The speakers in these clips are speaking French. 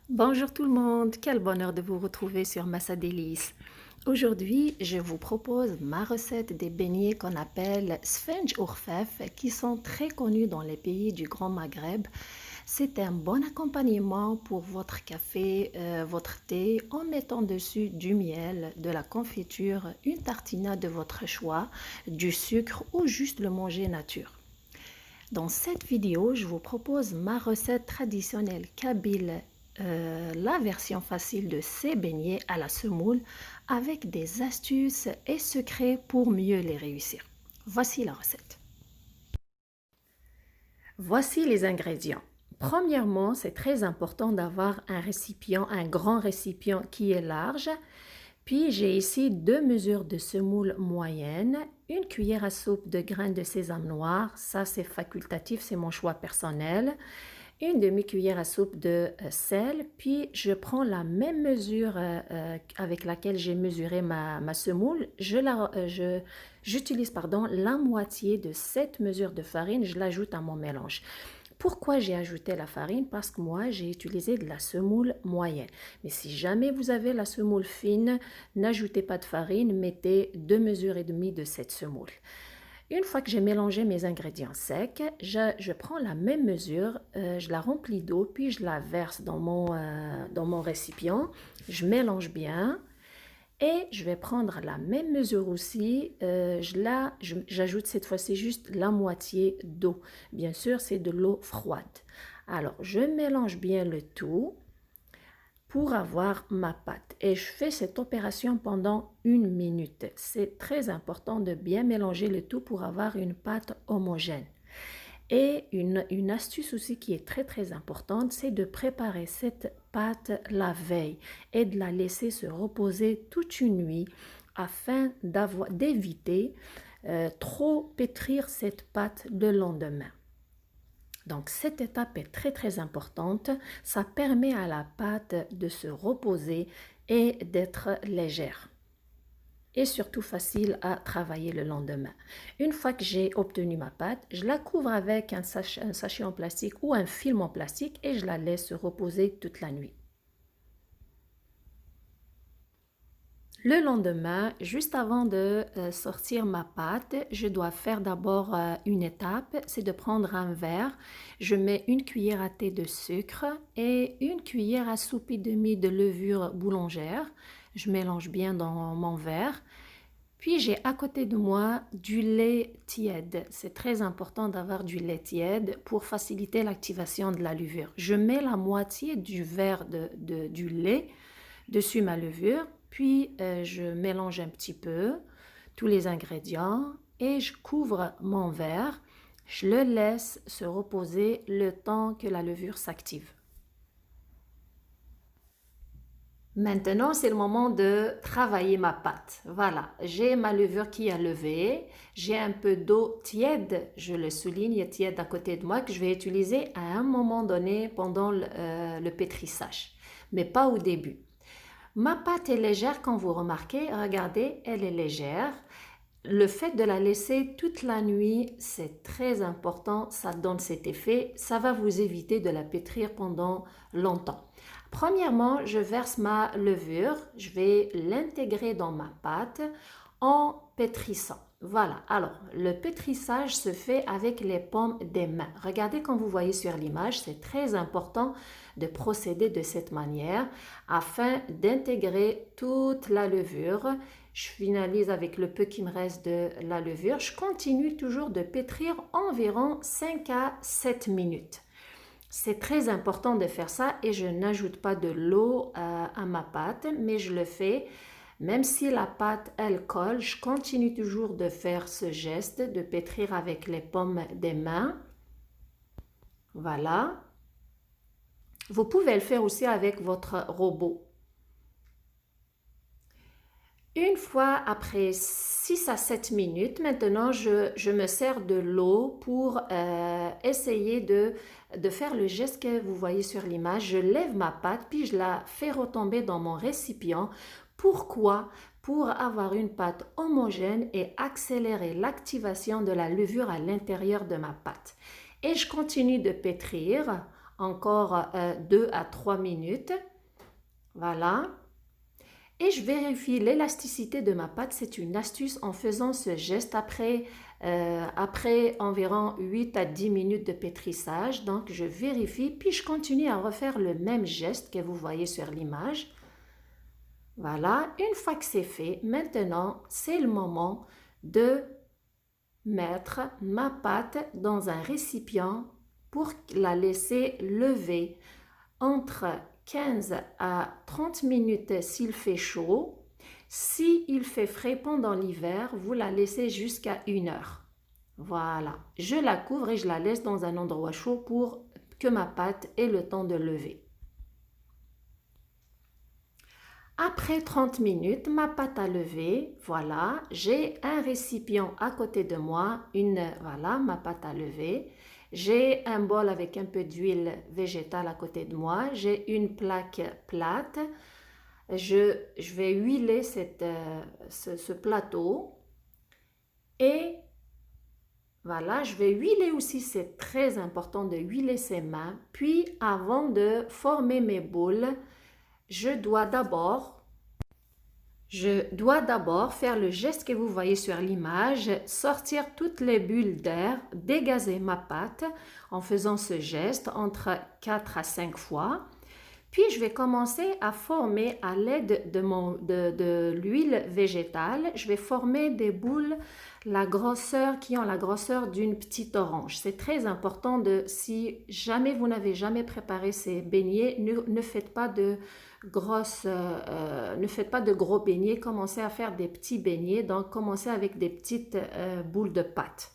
Bonjour tout le monde, quel bonheur de vous retrouver sur Massa Délices. Aujourd'hui, je vous propose ma recette des beignets qu'on appelle sfenj ourfef qui sont très connus dans les pays du Grand Maghreb. C'est un bon accompagnement pour votre café, votre thé en mettant dessus du miel, de la confiture, une tartinade de votre choix, du sucre ou juste le manger nature. Dans cette vidéo, je vous propose ma recette traditionnelle kabyle, la version facile de ces beignets à la semoule avec des astuces et secrets pour mieux les réussir. Voici la recette. Voici les ingrédients. Premièrement, c'est très important d'avoir un récipient, un grand récipient qui est large. Puis j'ai ici 2 mesures de semoule moyenne, une cuillère à soupe de graines de sésame noir, ça c'est facultatif, c'est mon choix personnel, une demi-cuillère à soupe de sel, puis je prends la même mesure avec laquelle j'ai mesuré ma semoule, j'utilise la moitié de cette mesure de farine, je l'ajoute à mon mélange. Pourquoi j'ai ajouté la farine? Parce que moi, j'ai utilisé de la semoule moyenne. Mais si jamais vous avez la semoule fine, n'ajoutez pas de farine, mettez 2 mesures et demie de cette semoule. Une fois que j'ai mélangé mes ingrédients secs, je prends la même mesure, je la remplis d'eau, puis je la verse dans mon récipient. Je mélange bien. Et je vais prendre la même mesure aussi, j'ajoute cette fois-ci juste la moitié d'eau. Bien sûr, c'est de l'eau froide. Alors, je mélange bien le tout pour avoir ma pâte. Et je fais cette opération pendant 1 minute. C'est très important de bien mélanger le tout pour avoir une pâte homogène. Et une astuce aussi qui est très très importante, c'est de préparer cette pâte la veille et de la laisser se reposer toute une nuit afin d'éviter trop pétrir cette pâte le lendemain. Donc cette étape est très très importante, ça permet à la pâte de se reposer et d'être légère et surtout facile à travailler le lendemain. Une fois que j'ai obtenu ma pâte, je la couvre avec un sachet en plastique ou un film en plastique et je la laisse se reposer toute la nuit. Le lendemain, juste avant de sortir ma pâte, je dois faire d'abord une étape, c'est de prendre un verre, je mets une cuillère à thé de sucre et une cuillère à soupe et demie de levure boulangère. Je mélange bien dans mon verre. Puis j'ai à côté de moi du lait tiède. C'est très important d'avoir du lait tiède pour faciliter l'activation de la levure. Je mets la moitié du verre du lait dessus ma levure, puis je mélange un petit peu tous les ingrédients et je couvre mon verre. Je le laisse se reposer le temps que la levure s'active. Maintenant, c'est le moment de travailler ma pâte. Voilà, j'ai ma levure qui a levé, j'ai un peu d'eau tiède, je le souligne, tiède à côté de moi, que je vais utiliser à un moment donné pendant le pétrissage, mais pas au début. Ma pâte est légère, quand vous remarquez, regardez, elle est légère. Le fait de la laisser toute la nuit, c'est très important, ça donne cet effet, ça va vous éviter de la pétrir pendant longtemps. Premièrement, je verse ma levure, je vais l'intégrer dans ma pâte en pétrissant. Voilà, alors le pétrissage se fait avec les paumes des mains. Regardez quand vous voyez sur l'image, c'est très important de procéder de cette manière afin d'intégrer toute la levure. Je finalise avec le peu qui me reste de la levure. Je continue toujours de pétrir environ 5 à 7 minutes. C'est très important de faire ça et je n'ajoute pas de l'eau à ma pâte, mais je le fais. Même si la pâte, elle colle, je continue toujours de faire ce geste, de pétrir avec les paumes des mains. Voilà. Vous pouvez le faire aussi avec votre robot. Une fois après 6 à 7 minutes, maintenant je me sers de l'eau pour essayer de faire le geste que vous voyez sur l'image. Je lève ma pâte puis je la fais retomber dans mon récipient. Pourquoi? Pour avoir une pâte homogène et accélérer l'activation de la levure à l'intérieur de ma pâte. Et je continue de pétrir encore 2 à 3 minutes. Voilà. Et je vérifie l'élasticité de ma pâte. C'est une astuce en faisant ce geste après environ 8 à 10 minutes de pétrissage. Donc, je vérifie, puis je continue à refaire le même geste que vous voyez sur l'image. Voilà, une fois que c'est fait, maintenant, c'est le moment de mettre ma pâte dans un récipient pour la laisser lever entre 15 à 30 minutes s'il fait chaud. S'il fait frais pendant l'hiver, vous la laissez jusqu'à 1 heure. Voilà, je la couvre et je la laisse dans un endroit chaud pour que ma pâte ait le temps de lever. Après 30 minutes, ma pâte a levé, voilà, j'ai un récipient à côté de moi, voilà, ma pâte a levé. J'ai un bol avec un peu d'huile végétale à côté de moi, j'ai une plaque plate. Je vais huiler ce plateau et voilà, je vais huiler aussi, c'est très important de huiler ses mains. Puis avant de former mes boules, je dois d'abord faire le geste que vous voyez sur l'image, sortir toutes les bulles d'air, dégazer ma pâte en faisant ce geste entre 4 à 5 fois. Puis je vais commencer à former à l'aide de l'huile végétale, je vais former des boules qui ont la grosseur d'une petite orange. C'est très important si jamais vous n'avez jamais préparé ces beignets, ne faites pas de gros beignets, commencez à faire des petits beignets, donc commencez avec des petites boules de pâte.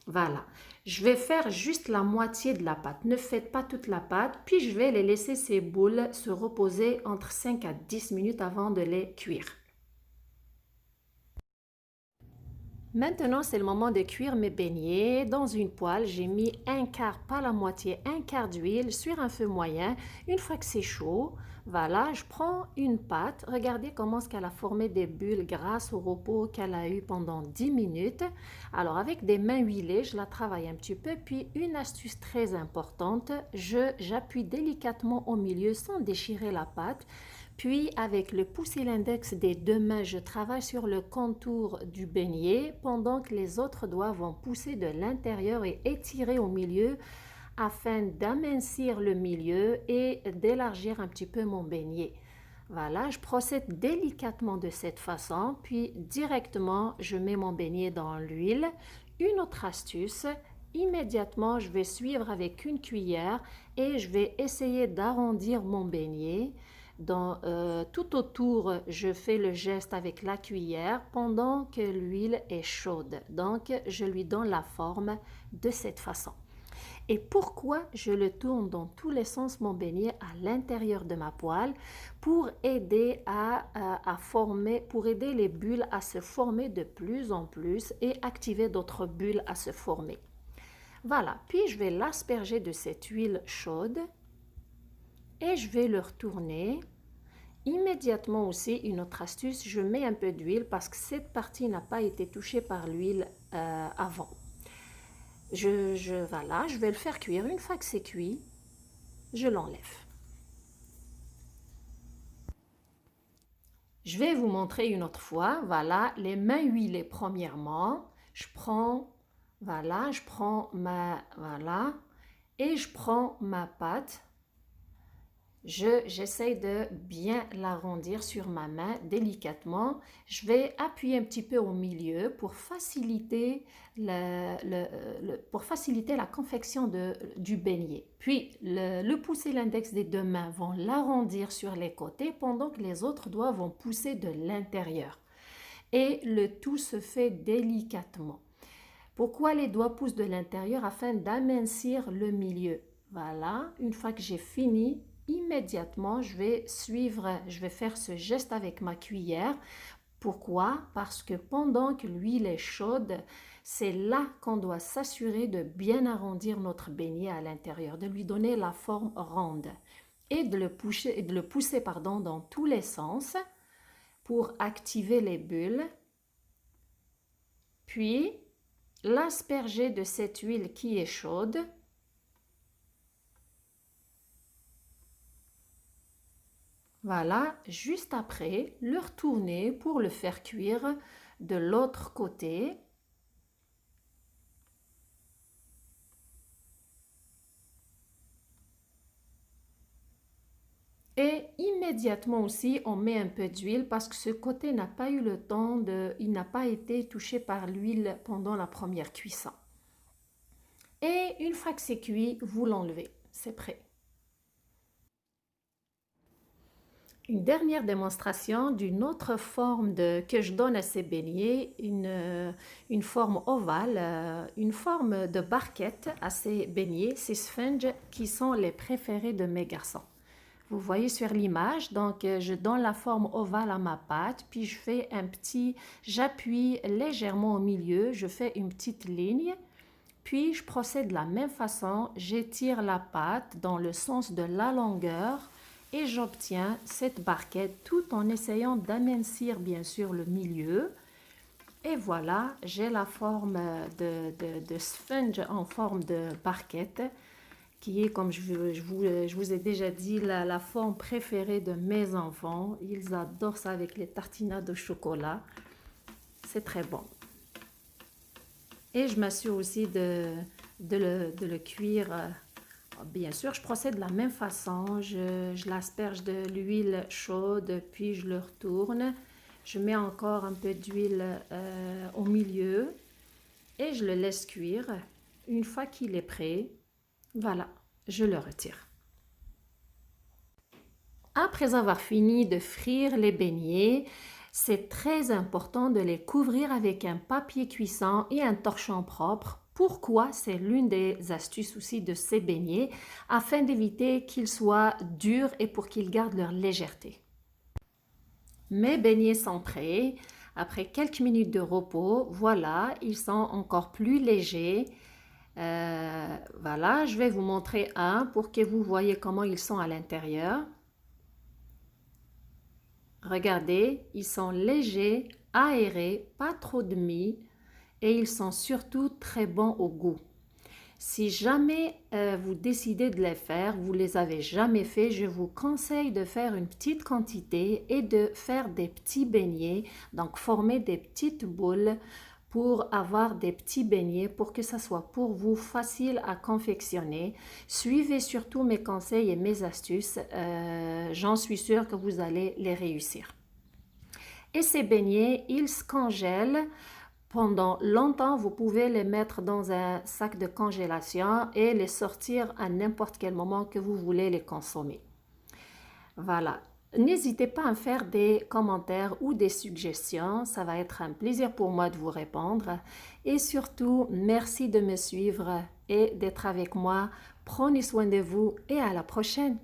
Voilà, je vais faire juste la moitié de la pâte, ne faites pas toute la pâte, puis je vais les laisser ces boules se reposer entre 5 à 10 minutes avant de les cuire. Maintenant, c'est le moment de cuire mes beignets. Dans une poêle, j'ai mis un quart, pas la moitié, un quart d'huile sur un feu moyen. Une fois que c'est chaud, voilà, je prends une pâte. Regardez comment est-ce qu'elle a formé des bulles grâce au repos qu'elle a eu pendant 10 minutes. Alors, avec des mains huilées, je la travaille un petit peu. Puis, une astuce très importante, j'appuie délicatement au milieu sans déchirer la pâte. Puis, avec le pouce et l'index des deux mains, je travaille sur le contour du beignet pendant que les autres doigts vont pousser de l'intérieur et étirer au milieu afin d'amincir le milieu et d'élargir un petit peu mon beignet. Voilà, je procède délicatement de cette façon, puis directement, je mets mon beignet dans l'huile. Une autre astuce, immédiatement, je vais suivre avec une cuillère et je vais essayer d'arrondir mon beignet. Tout autour, je fais le geste avec la cuillère pendant que l'huile est chaude. Donc, je lui donne la forme de cette façon. Et pourquoi je le tourne dans tous les sens, mon beignet, à l'intérieur de ma poêle pour aider pour aider les bulles à se former de plus en plus et activer d'autres bulles à se former. Voilà, puis je vais l'asperger de cette huile chaude et je vais le retourner. Immédiatement aussi, une autre astuce, je mets un peu d'huile parce que cette partie n'a pas été touchée par l'huile avant. Voilà, je vais le faire cuire. Une fois que c'est cuit, je l'enlève. Je vais vous montrer une autre fois. Voilà, les mains huilées premièrement. Voilà, et je prends ma pâte. J'essaie de bien l'arrondir sur ma main délicatement. Je vais appuyer un petit peu au milieu pour faciliter la confection du beignet. Puis le pouce et l'index des deux mains vont l'arrondir sur les côtés pendant que les autres doigts vont pousser de l'intérieur. Et le tout se fait délicatement. Pourquoi les doigts poussent de l'intérieur? Afin d'amincir le milieu. Voilà, une fois que j'ai fini, immédiatement, je vais faire ce geste avec ma cuillère. Pourquoi? Parce que pendant que l'huile est chaude, c'est là qu'on doit s'assurer de bien arrondir notre beignet à l'intérieur, de lui donner la forme ronde et de le pousser dans tous les sens pour activer les bulles. Puis, l'asperger de cette huile qui est chaude. Voilà, juste après, le retourner pour le faire cuire de l'autre côté. Et immédiatement aussi, on met un peu d'huile parce que ce côté n'a pas eu le temps il n'a pas été touché par l'huile pendant la première cuisson. Et une fois que c'est cuit, vous l'enlevez. C'est prêt. Une dernière démonstration d'une autre forme que je donne à ces beignets, une forme ovale, une forme de barquette à ces beignets, ces sponges qui sont les préférés de mes garçons. Vous voyez sur l'image, donc je donne la forme ovale à ma pâte, puis j'appuie légèrement au milieu, je fais une petite ligne, puis je procède de la même façon, j'étire la pâte dans le sens de la longueur et j'obtiens cette barquette tout en essayant d'amincir bien sûr le milieu. Et voilà, j'ai la forme de sponge en forme de barquette qui est, comme je vous ai déjà dit, la forme préférée de mes enfants. Ils adorent ça avec les tartinades au chocolat. C'est très bon. Et je m'assure aussi de le cuire. Bien sûr, je procède de la même façon. Je l'asperge de l'huile chaude, puis je le retourne. Je mets encore un peu d'huile au milieu et je le laisse cuire. Une fois qu'il est prêt, voilà, je le retire. Après avoir fini de frire les beignets, c'est très important de les couvrir avec un papier cuisson et un torchon propre. Pourquoi? C'est l'une des astuces aussi de ces beignets, afin d'éviter qu'ils soient durs et pour qu'ils gardent leur légèreté. Mes beignets sont prêts. Après quelques minutes de repos, voilà, ils sont encore plus légers. Voilà, je vais vous montrer un pour que vous voyez comment ils sont à l'intérieur. Regardez, ils sont légers, aérés, pas trop de mie et ils sont surtout très bons au goût. Si jamais vous décidez de les faire, vous les avez jamais fait, je vous conseille de faire une petite quantité et de faire des petits beignets, donc former des petites boules pour avoir des petits beignets pour que ça soit pour vous facile à confectionner. Suivez surtout mes conseils et mes astuces, j'en suis sûre que vous allez les réussir. Et ces beignets, ils se congèlent pendant longtemps. Vous pouvez les mettre dans un sac de congélation et les sortir à n'importe quel moment que vous voulez les consommer. Voilà. N'hésitez pas à faire des commentaires ou des suggestions. Ça va être un plaisir pour moi de vous répondre. Et surtout, merci de me suivre et d'être avec moi. Prenez soin de vous et à la prochaine.